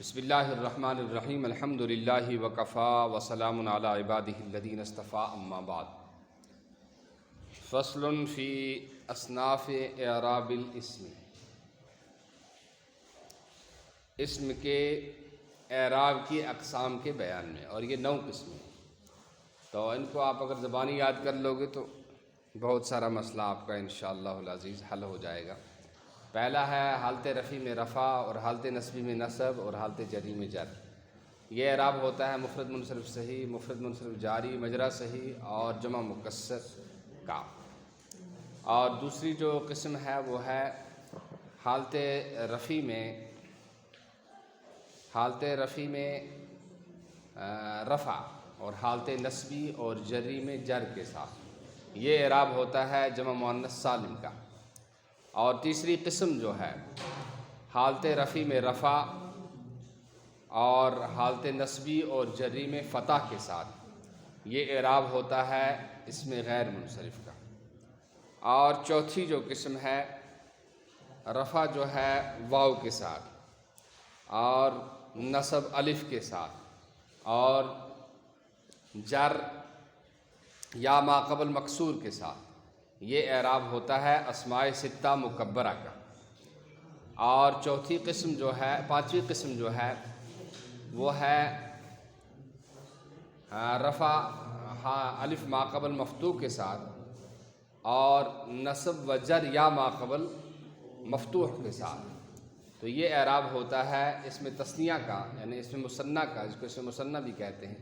بسم اللہ الرحمن الرحیم الحمد للہ وکفا وسلام علی عبادہ الذین اصطفیٰ اما بعد فصل فی اصناف اعراب الاسم، اسم کے اعراب کی اقسام کے بیان میں، اور یہ 9 قسمیں ہیں، تو ان کو آپ اگر زبانی یاد کر لو گے تو بہت سارا مسئلہ آپ کا انشاءاللہ العزیز حل ہو جائے گا۔ پہلا ہے حالت رفع میں رفع، اور حالت نصبی میں نصب، اور حالت جری میں جر۔ یہ اعراب ہوتا ہے مفرد منصرف صحیح، مفرد منصرف جاری، مجرا صحیح اور جمع مکسر کا۔ اور دوسری جو قسم ہے وہ ہے حالت رفع میں رفع، اور حالت نصبی اور جری میں جر کے ساتھ۔ یہ اعراب ہوتا ہے جمع مؤنث سالم کا۔ اور تیسری قسم جو ہے حالت رفع میں رفع اور حالت نصبی اور جری میں فتح کے ساتھ، یہ اعراب ہوتا ہے اسم غیر منصرف کا۔ اور چوتھی جو قسم ہے رفع جو ہے واو کے ساتھ، اور نصب الف کے ساتھ، اور جر یا ما قبل مکسور کے ساتھ، یہ اعراب ہوتا ہے اسماء ستہ مکبرہ کا۔ اور پانچویں قسم جو ہے وہ ہے رفع الف ما قبل مفتوح کے ساتھ، اور نصب و جر یا ما قبل مفتوح کے ساتھ، تو یہ اعراب ہوتا ہے اسم تثنیہ کا، یعنی اسم مثنیٰ کا، جس کو اسم مثنیٰ بھی کہتے ہیں،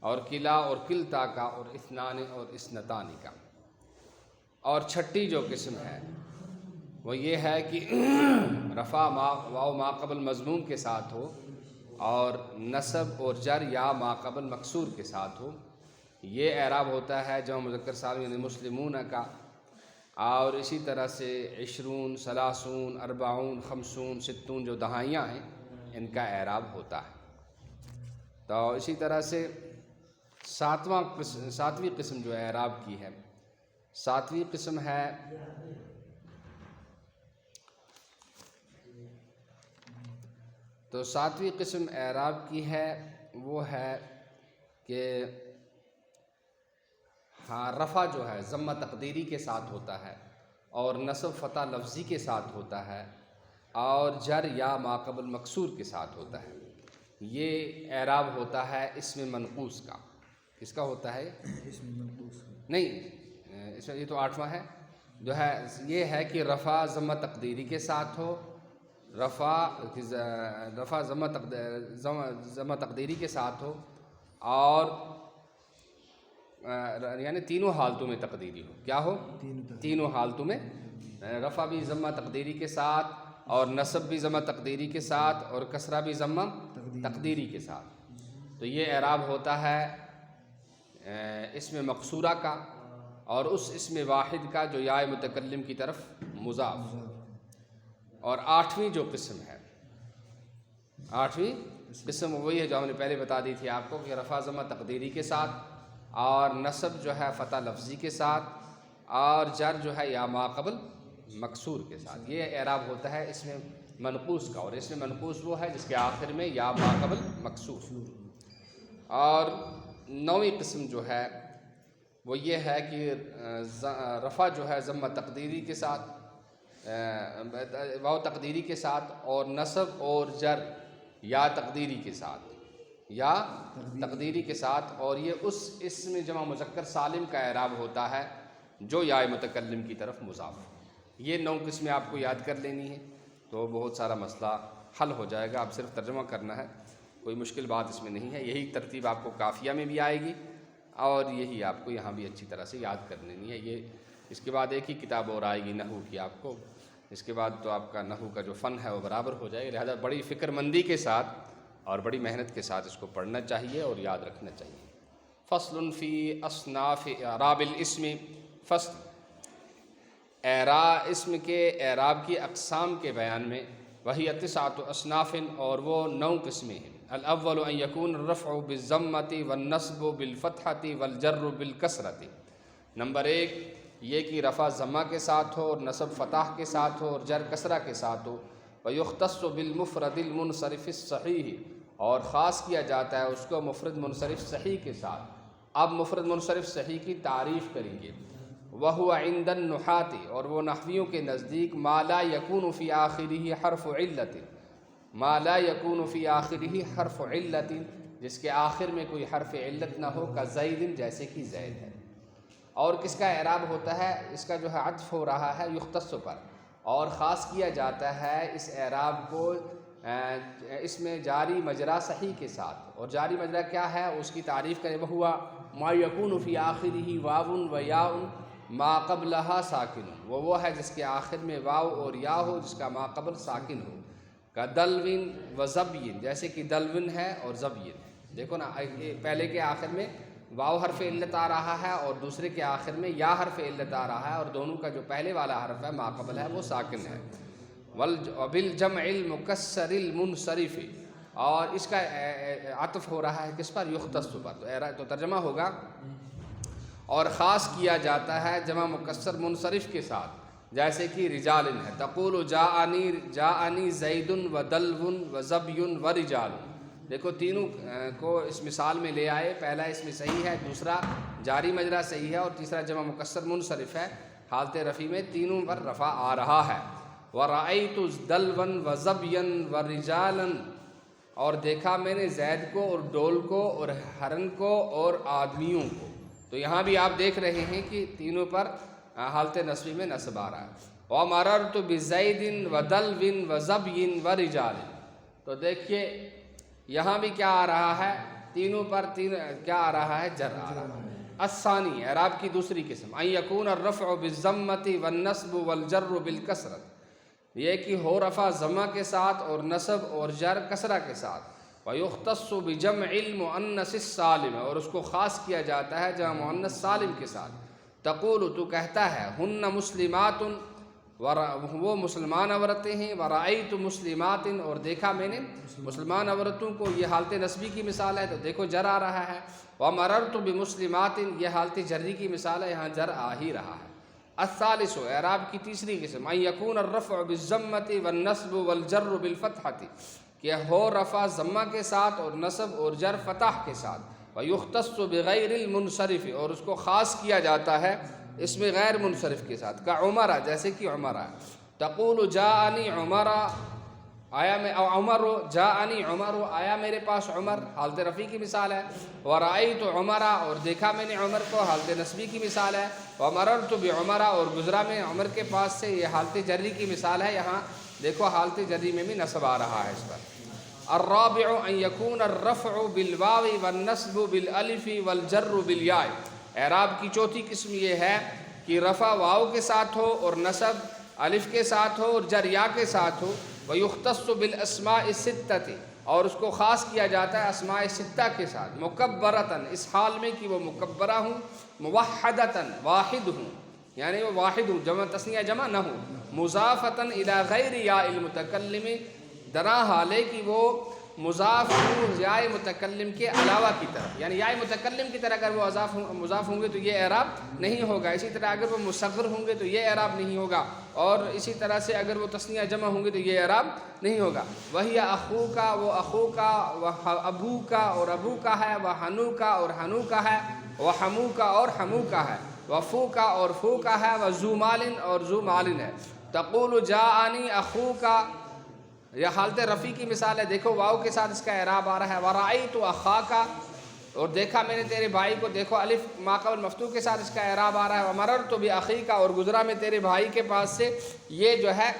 اور کلا اور کلتا کا، اور اثنان اور اثنتان کا۔ اور چھٹی جو قسم ہے وہ یہ ہے کہ رفع واو ما قبل مضموم کے ساتھ ہو، اور نصب اور جر یا ما قبل مکسور کے ساتھ ہو، یہ اعراب ہوتا ہے جمع مذکر سالم یعنی مسلمون کا۔ اور اسی طرح سے 20، 30، 40، 50، 60 جو دہائیاں ہیں، ان کا اعراب ہوتا ہے۔ تو اسی طرح سے ساتویں قسم جو اعراب کی ہے، ساتویں قسم ہے تو ساتویں قسم اعراب کی ہے وہ ہے کہ رفع جو ہے ضمہ تقدیری کے ساتھ ہوتا ہے، اور نصب فتح لفظی کے ساتھ ہوتا ہے، اور جر یا ما قبل مکسور کے ساتھ ہوتا ہے۔ یہ اعراب ہوتا ہے اسم منقوص کا۔ کس کا ہوتا ہے؟ اسم منقوص نہیں، اس میں یہ تو 8واں ہے، جو ہے یہ ہے کہ رفع ضمہ تقدیری کے ساتھ ہو، رفع ضمہ تقدیری کے ساتھ ہو، اور یعنی تینوں حالتوں میں تقدیری ہو۔ کیا ہو؟ تینوں حالتوں میں، رفع بھی ضمہ تقدیری کے ساتھ، اور نصب بھی ضمہ تقدیری کے ساتھ، اور کسرہ بھی ضمہ تقدیری کے ساتھ، تو یہ اعراب ہوتا ہے اسم مقصورہ کا، اور اس اسم واحد کا جو یا متکلم کی طرف مضاف۔ اور 8ویں جو قسم ہے، 8ویں قسم وہی ہے جو ہم نے پہلے بتا دی تھی آپ کو، کہ رفع ضمہ تقدیری کے ساتھ، اور نصب جو ہے فتح لفظی کے ساتھ، اور جر جو ہے یا ما قبل مکسور کے ساتھ، یہ اعراب ہوتا ہے اسم منقوص کا۔ اور اسم منقوص وہ ہے جس کے آخر میں یا ما قبل مکسور۔ اور 9ویں قسم جو ہے وہ یہ ہے کہ رفع جو ہے ضمہ تقدیری کے ساتھ، واو تقدیری کے ساتھ، اور نصب اور جر یا تقدیری کے ساتھ، اور یہ اس اسم جمع مذکر سالم کا اعراب ہوتا ہے جو یا متکلم کی طرف مضاف۔ یہ 9 قسمیں آپ کو یاد کر لینی ہیں، تو بہت سارا مسئلہ حل ہو جائے گا۔ آپ صرف ترجمہ کرنا ہے، کوئی مشکل بات اس میں نہیں ہے۔ یہی ترتیب آپ کو کافیہ میں بھی آئے گی، اور یہی آپ کو یہاں بھی اچھی طرح سے یاد کر لینی ہے۔ یہ اس کے بعد ایک ہی کتاب اور آئے گی نحو کی آپ کو، اس کے بعد تو آپ کا نحو کا جو فن ہے وہ برابر ہو جائے گا۔ لہذا بڑی فکر مندی کے ساتھ اور بڑی محنت کے ساتھ اس کو پڑھنا چاہیے اور یاد رکھنا چاہیے۔ فصل فی اصناف اعراب الاسم، فصل اسم کے اعراب کی اقسام کے بیان میں، وہی 9 اصناف، اور وہ 9 قسمیں ہیں۔ الاول ان یکون الرفع بالضمۃ والنصب بالفتحۃ والجر بالکسرۃ۔ نمبر 1 یہ کہ رفع ضمہ کے ساتھ ہو، اور نصب فتح کے ساتھ ہو، اور جر کسرہ کے ساتھ ہو۔ وَيُخْتَصُّ بِالْمُفْرَدِ الْمُنْصَرِفِ الصَّحِيحِ، اور خاص کیا جاتا ہے اس کو مفرد منصرف صحیح کے ساتھ۔ اب مفرد منصرف صحیح کی تعریف کریں گے۔ وَهُوَ عِنْدَ النُّحَاةِ، اور وہ نحویوں کے نزدیک ما لا يكون في آخرہ حرف علت، ما لا يكون في آخرہ حرف علت، جس کے آخر میں کوئی حرف علت نہ ہو، كزید، جیسے کہ زید ہے۔ اور کس کا اعراب ہوتا ہے؟ اس کا جو ہے عطف ہو رہا ہے یختص پر، اور خاص کیا جاتا ہے اس اعراب کو اس میں جاری مجرا صحیح کے ساتھ۔ اور جاری مجرا کیا ہے اس کی تعریف کریں۔ وہوا ما یکون فی آخرہ واو و یاء ما قبلہا ساکن، وہ ہے جس کے آخر میں واو اور یا ہو، جس کا ما قبل ساکن ہو۔ کا دلون و زبین، جیسے کہ دلون ہے اور زبین ہے۔ دیکھو نا، پہلے کے آخر میں واو حرف علت آ رہا ہے اور دوسرے کے آخر میں یا حرف علت آ رہا ہے، اور دونوں کا جو پہلے والا حرف ہے ما قبل ہے وہ ساکن ہے۔ وبالجمع المکسر المنصرف، اور اس کا عطف ہو رہا ہے کس پر؟ یختص پر۔ تو ترجمہ ہوگا اور خاص کیا جاتا ہے جمع مکسر منصرف کے ساتھ، جیسے کہ رجال ہے۔ تقول جاءنی زید و دلو و زبی و رجال۔ دیکھو تینوں کو اس مثال میں لے آئے، پہلا اس میں صحیح ہے، دوسرا جاری مجرا صحیح ہے، اور تیسرا جمع مکسر منصرف ہے۔ حالت رفع میں تینوں پر رفع آ رہا ہے۔ وَرَأَيْتُ دَلْوًا وَزَبْيًا وَرِجَالًا، اور دیکھا میں نے زید کو اور ڈول کو اور ہرن کو اور آدمیوں کو۔ تو یہاں بھی آپ دیکھ رہے ہیں کہ تینوں پر حالت نصبی میں نصب آ رہا ہے۔ وَمَرَرْتُ بِزَيْدٍ وَدَلْوٍ وَزَبْيٍ وَرِجَالٍ، تو دیکھیے یہاں بھی کیا آ رہا ہے؟ تینوں پر کیا آ رہا ہے؟ جر آ رہا ہے۔ الثانی، اعراب کی دوسری قسم، ان یکون الرفع بالضمۃ والنصب والجر بالکسرۃ، یہ کہ ہو رفع ضمہ کے ساتھ اور نصب اور جر کسرہ کے ساتھ۔ ویختص بجمع المؤنث السالم، اور اس کو خاص کیا جاتا ہے جمع مؤنث سالم کے ساتھ۔ تقول، تو کہتا ہے، ہن مسلمات، وہ مسلمان عورتیں ہیں۔ ورأیت مسلمات، اور دیکھا میں نے مسلمان عورتوں کو، یہ حالت نصبی کی مثال ہے تو دیکھو جر آ رہا ہے۔ ومررت بمسلمات، یہ حالت جری کی مثال ہے، یہاں جر آ ہی رہا ہے۔ الثالث، اعراب کی تیسری قسم، ان یکون الرفع بالضمۃ والنصب والجر بالفتحۃ، کہ ہو رفع ضمہ کے ساتھ اور نصب اور جر فتح کے ساتھ۔ ویختص بغیر المنصرف، اور اس کو خاص کیا جاتا ہے اس میں غیر منصرف کے ساتھ۔ کا عمرہ، جیسے کہ عمرہ۔ تقول جاءنی عمرہ، آیا میں عمر، جاءنی عمر، آیا میرے پاس عمر، حالت رفعی کی مثال ہے۔ ورأیت عمرہ، اور دیکھا میں نے عمر کو، حالت نصبی کی مثال ہے۔ ومررت بعمرہ، اور گزرا میں عمر کے پاس سے، یہ حالت جری کی مثال ہے۔ یہاں دیکھو حالت جری میں بھی نصب آ رہا ہے اس پر۔ الرابع، ان یکون الرفع بالواو والنصب بالالف والجر بالیاء، اعراب کی چوتھی قسم یہ ہے کہ رفع واو کے ساتھ ہو اور نصب الف کے ساتھ ہو اور جر یا کے ساتھ ہو۔ ویختص بالاسماء الستۃ، اور اس کو خاص کیا جاتا ہے اسماء ستہ کے ساتھ۔ مکبرۃ، اس حال میں کہ وہ مکبرہ ہوں۔ موحدۃ، واحد ہوں، یعنی وہ واحد ہوں، جمع تثنیہ جمع نہ ہو۔ مضافۃ الی غیر یاء المتکلم، درا حال ہے کہ وہ مضاف ہوں یاء متکلم کے علاوہ کی طرف، یعنی یاء متکلم کی طرح اگر وہ مضاف ہوں گے تو یہ اعراب نہیں ہوگا۔ اسی طرح اگر وہ مصغر ہوں گے تو یہ اعراب نہیں ہوگا، اور اسی طرح سے اگر وہ تثنیہ جمع ہوں گے تو یہ اعراب نہیں ہوگا۔ وہی اخو کا، وہ اخو کا، وہ ابو کا اور ابو کا ہے۔ وہ ہنو کا اور ہنو کا ہے۔ وہ ہمو کا اور ہمو کا ہے۔ وہ فو کا اور فو کا ہے۔ وہ ذو مالن اور ذو مالن ہے۔ تقول جاءنی اخو کا، یہ حالت رفع کی مثال ہے، دیکھو واو کے ساتھ اس کا اعراب آ رہا ہے۔ ورأیت اخاک، اور دیکھا میں نے تیرے بھائی کو، دیکھو الف ما قبل مفتوح کے ساتھ اس کا اعراب آ رہا ہے۔ ومررت باخیک، اور گزرا میں تیرے بھائی کے پاس سے، یہ جو ہے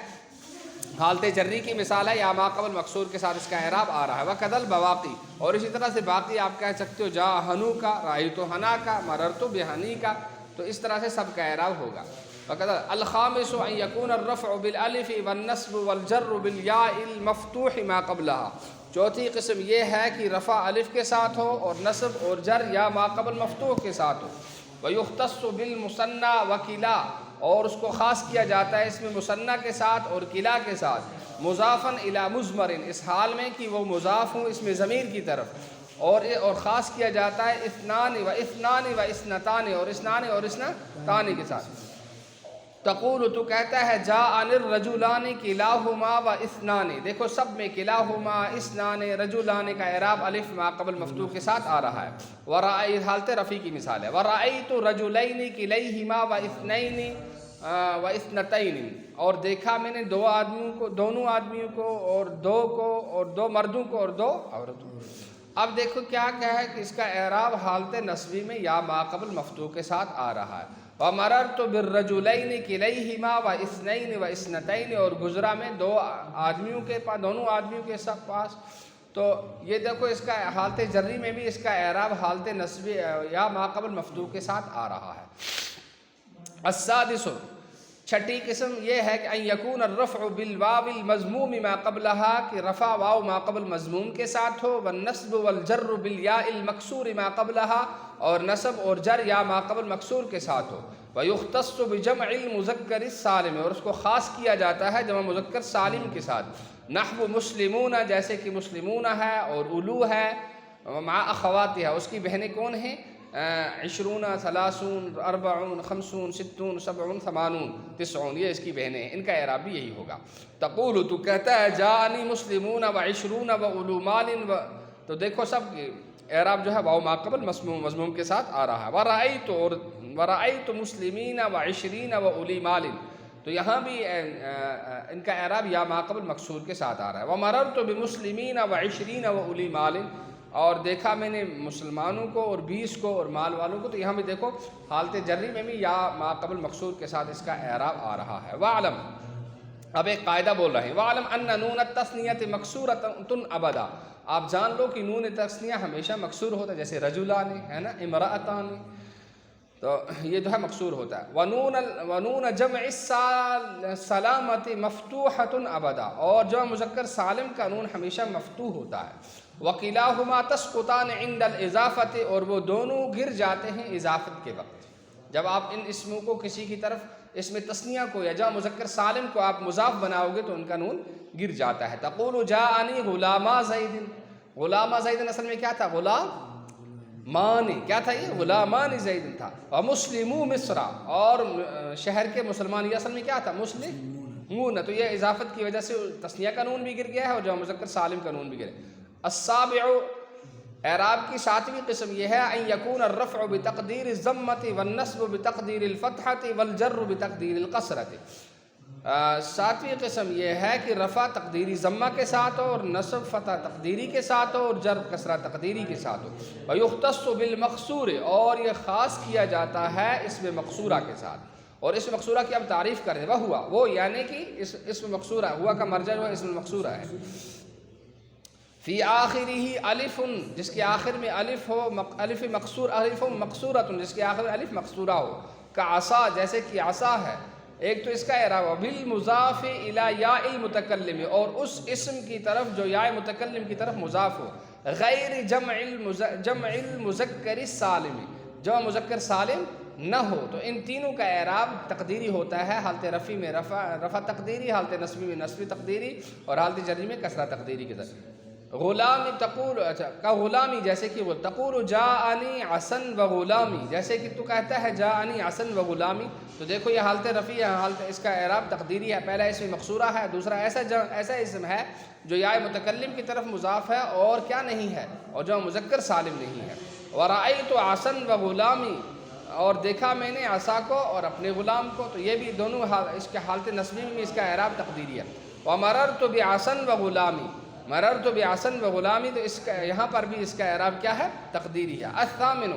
حالت جری کی مثال ہے، یا ما قبل مکسور کے ساتھ اس کا اعراب آ رہا ہے۔ وکذل بواقی، اور اسی طرح سے باقی آپ کہہ سکتے ہو جا ہنو کا، رأیت ہنا کا، مررت بہنی کا، تو اس طرح سے سب کا اعراب ہوگا۔ الخامس، ان یکون الرفع بالالف والنصب والجر بالیاء المفتوح ما قبلها، چوتھی قسم یہ ہے کہ رفع الف کے ساتھ ہو اور نصب اور جر یا ما قبل مفتوح کے ساتھ ہو۔ ویختص بالمثنى وکلا، اور اس کو خاص کیا جاتا ہے اس میں مثنیٰ کے ساتھ اور کلا کے ساتھ۔ مضافا الی مضمر، اس حال میں کہ وہ مضاف ہوں اس میں ضمیر کی طرف، اور خاص کیا جاتا ہے اثنان و اثنان و اثنتان، اور اثنان اور اثنتان کے ساتھ۔ تقول تو کہتا ہے جاءنی الرجلان کلاہما و اثنان، دیکھو سب میں کلاہما اثنان رجلان کا اعراب الف ما قبل مفتوح کے ساتھ آ رہا ہے. ورأیت حالت رفع کی مثال ہے. ورأیت رجلین کلیہما و اثنین و اثنتین، اور دیکھا میں نے دو آدمیوں کو، دونوں آدمیوں کو، اور دو کو، اور دو مردوں کو اور دو عورتوں کو. اب دیکھو کیا ہے کہ اس کا اعراب حالت نصبی میں یا ما قبل مفتوح کے ساتھ آ رہا ہے. وَمَرَرْتُ بِالرَّجُلَيْنِ كِلَيْهِمَا وَإِثْنَيْنِ وَإِثْنَتَيْنِ، اور گزرا میں دو آدمیوں کے پاس، دونوں آدمیوں کے سب پاس. تو یہ دیکھو اس کا حالت جری میں بھی اس کا اعراب حالت نصبی یا ما قبل مفتوح کے ساتھ آ رہا ہے. السادس، چھٹی قسم یہ ہے کہ ان یکون الرفع بالواو المضموم ما قبلها، کہ رفع واو ما قبل مضموم کے ساتھ ہو. والنصب والجر بالیاء المکسور ما قبلها، اور نصب اور جر یا ما قبل مکسور کے ساتھ ہو. ویختص بجمع المذکر السالم، اور اس کو خاص کیا جاتا ہے جمع مذکر سالم کے ساتھ. نحو مسلمون، جیسے کہ مسلمون ہے، اور اولو ہے، مع اخواتها، اس کی بہنیں کون ہیں؟ 20 30 40 50 60 70 80 90، یہ اس کی بہنیں ہیں. ان کا اعراب بھی یہی ہوگا. تقول تو کہتا ہے جاءنی مسلمون و20 و اولو مال، تو دیکھو سب اعراب جو ہے واو ما قبل مضموم کے ساتھ آ رہا ہے. ورأیت مسلمین و20 و اولی مال، تو یہاں بھی ان کا اعراب یا ما قبل مکسور کے ساتھ آ رہا ہے. ومررت بمسلمین و20 و اولی مال، اور دیکھا میں نے مسلمانوں کو اور 20 کو اور مال والوں کو. تو یہاں بھی دیکھو حالت جری میں بھی یا ما قبل مکسور کے ساتھ اس کا اعراب آ رہا ہے. وعلم، اب ایک قاعدہ بول رہے ہیں. وعلم ان نون التثنیۃ مکسورۃ ابدا، آپ جان لو کہ نون تثنیہ ہمیشہ مکسور ہوتا ہے، جیسے رجلان ہے نا، امرأتان، تو یہ جو ہے مکسور ہوتا ہے. ونون جمع السلامۃ مفتوحۃ ابدا، اور جو مذکر سالم کا نون ہمیشہ مفتوح ہوتا ہے. وکلاہما تسقطان عند الاضافۃ، اور وہ دونوں گر جاتے ہیں اضافت کے وقت. جب آپ ان اسموں کو کسی کی طرف، اس میں تثنیہ کو یا جمع مذکر سالم کو آپ مضاف بناؤ گے تو ان کا نون گر جاتا ہے. تقول جاءنی غلاما زید، غلاما زید اصل میں کیا تھا؟ غلامان، کیا تھا یہ؟ غلامان زید تھا. ومسلمو مصر، اور شہر کے مسلمان، یہ اصل میں کیا تھا؟ مسلمون. تو یہ اضافت کی وجہ سے تثنیہ کا نون بھی گر گیا ہے اور جمع مذکر سالم کا نون بھی گر. السابع، اعراب کی ساتویں قسم یہ ہے ان یکون الرفع بتقدیر الضمۃ والنصب بتقدیر الفتحۃ والجر بتقدیر القصرۃ. ساتویں قسم یہ ہے کہ رفع تقدیری ضمہ کے ساتھ ہو، اور نصب فتح تقدیری کے ساتھ ہو، اور جر کسرہ تقدیری کے ساتھ ہو. ویختص بالمقصور، اور یہ خاص کیا جاتا ہے اسم مقصورہ کے ساتھ. اور اسم مقصورہ کی اب تعریف کریں. وہ یعنی کہ اسم مقصورہ، ہوا کا مرجع جو ہے اسم مقصورہ ہے. فی آخرہ الف، جس کے آخر میں الف ہو، الف مقصورۃ، جس کے آخر میں الف مقصورہ ہو. کعصا، جیسے کہ عصا ہے. ایک تو اس کا اعراب بالمضاف الی یاء المتکلم، اور اس اسم کی طرف جو یاء متکلم کی طرف مضاف ہو. غیر جمع المذکر السالم، جمع مذکر سالم نہ ہو. تو ان تینوں کا اعراب تقدیری ہوتا ہے. حالت رفع میں رفع تقدیری، حالت نصبی میں نصبی تقدیری، اور حالت جری میں کسرہ تقدیری کے ذریعے. غلامی تقول، کا غلامی، جیسے کہ وہ تقول جاءنی عسن و غلامی، جیسے کہ تو کہتا ہے جاءنی عسن و غلامی. تو دیکھو یہ حالت رفع ہے، حالت اس کا اعراب تقدیری ہے. پہلا اسم مقصورہ ہے، دوسرا ایسا اسم ہے جو یا متکلم کی طرف مضاف ہے اور کیا نہیں ہے، اور جو مذکر سالم نہیں ہے. ورأیت عسن و غلامی، اور دیکھا میں نے عصا کو اور اپنے غلام کو. تو یہ بھی دونوں اس کے حالت نصبی میں اس کا اعراب تقدیری ہے. ومررت بعسن و غلامی، مررت بعسن و غلامی، تو اس کا یہاں پر بھی اس کا اعراب کیا ہے؟ تقدیری ہے. الثامن،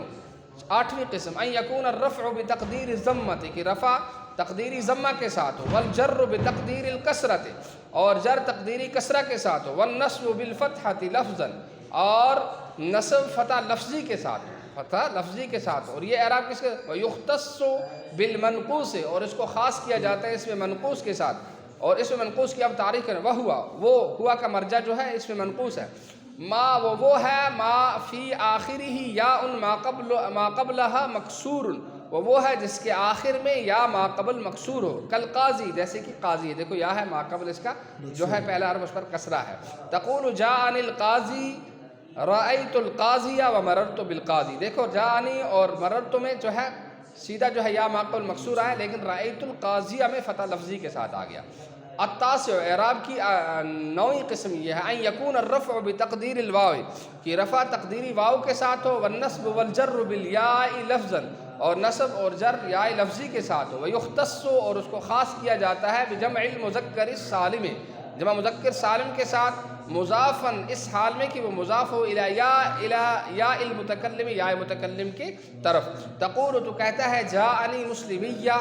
آٹھویں قسم ان یکون الرفع بتقدیر الضمۃ، کہ رفع تقدیری ضمہ کے ساتھ ہو. والجر بتقدیر الکسرۃ، اور جر تقدیری کسرہ کے ساتھ ہو. والنصب بالفتحۃ لفظا، اور نصب فتح لفظی کے ساتھ ہو، فتح لفظی کے ساتھ ہو. اور یہ اعراب کس کے؟ ویختص بالمنقوص، اور اس کو خاص کیا جاتا ہے اس میں منقوص کے ساتھ. اور اس میں منقوص کی اب تعریف کریں. وہ ہوا کا مرجع جو ہے اس میں منقوص ہے. ما وہ ہے ما فی آخرہ یاء ما قبلها مکسور، وہ ہے جس کے آخر میں یا ما قبل مکسور ہو. کل قاضی، جیسے کہ قاضی ہے. دیکھو یا ہے ما قبل اس کا جو ہے پہلا حرف، اس پر کسرہ ہے. تقول جاءنی القاضی رأیت القاضی و مررت بالقاضی. دیکھو جاءنی اور مررت میں جو ہے سیدھا جو ہے یا ما قبل مکسور آیا، لیکن رأیت القاضیہ میں فتح لفظی کے ساتھ آ گیا۔ التاسع، اعراب کی نویں قسم یہ ہے، ان یکون الرفع بتقدیر الواو، کہ رفع تقدیری واو کے ساتھ ہو، والنصب والجر بالیاء لفظا، اور نصب اور جر یاء لفظی کے ساتھ ہو، ویختص، اور اس کو خاص کیا جاتا ہے بجمع المذکر السالم، جمع مذکر سالم کے ساتھ، مضافاً، اس حال میں کہ وہ مضاف ہو الی یا المتکلم، یا متکلم کے طرف۔ تقول، تو کہتا ہے جاءنی مسلمیہ،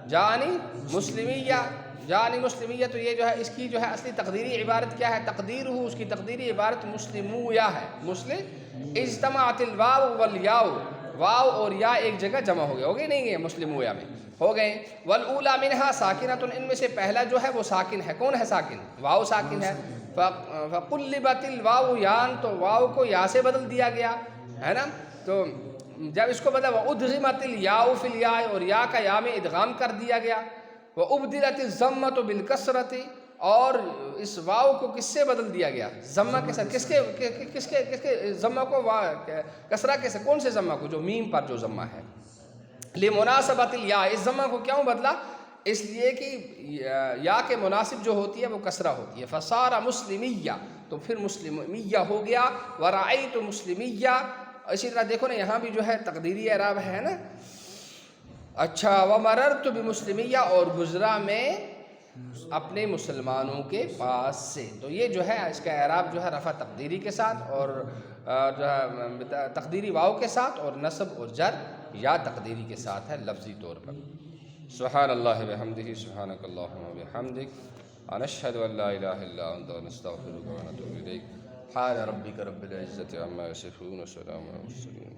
جاءنی مسلمیہ، جاءنی مسلمیہ، تو یہ جو ہے اس کی جو ہے اصلی تقدیری عبارت کیا ہے؟ تقدیرہ، اس کی تقدیری عبارت مسلمویا ہے، مسلم۔ اجتمعت الواو والیاء، واو اور یا ایک جگہ جمع ہو گئے نہیں گئے مسلمویا میں ہو گئے۔ والاولی منہا ساکنۃ، ان میں سے پہلا جو ہے وہ ساکن ہے۔ کون ہے ساکن؟ واو ساکن ہے۔ فقلبت الواو یان، تو واو کو یا سے بدل دیا گیا ہے نا، تو جب اس کو بدلا، وادغمت الیاء فی الیاء، اور یا کا یا میں ادغام کر دیا گیا۔ وابدلت الضمۃ بالکسرۃ، اور اس واو کو کس سے بدل دیا گیا؟ ضمہ کے ساتھ۔ کس کے ضمہ کو؟ کسرہ کے ساتھ۔ کون سے ضمہ کو؟ جو میم پر جو ضمہ ہے۔ لمناسبت الیاء، اس ضمہ کو کیوں بدلا؟ اس لیے کہ یا کے مناسب جو ہوتی ہے وہ کسرہ ہوتی ہے۔ فصار مسلمیہ، تو پھر مسلمیہ ہو گیا۔ ورأیت مسلمیہ، اسی طرح دیکھو نا یہاں بھی جو ہے تقدیری اعراب ہے نا۔ اچھا، ومررت بمسلمیہ، اور گزرا میں اپنے مسلمانوں کے پاس سے، تو یہ جو ہے اس کا اعراب جو ہے رفع تقدیری کے ساتھ، اور جو ہے تقدیری واو کے ساتھ، اور نصب اور جر یا تقدیری کے ساتھ ہے لفظی طور پر۔ سبحان اللہ بحمدہ، سبحانک اللہم وبحمدک، نشہد ان لا الہ الا انت، نستغفرک ونتوب الیک۔ سبحان ربک رب العزۃ عما یصفون، وسلام علی المرسلین۔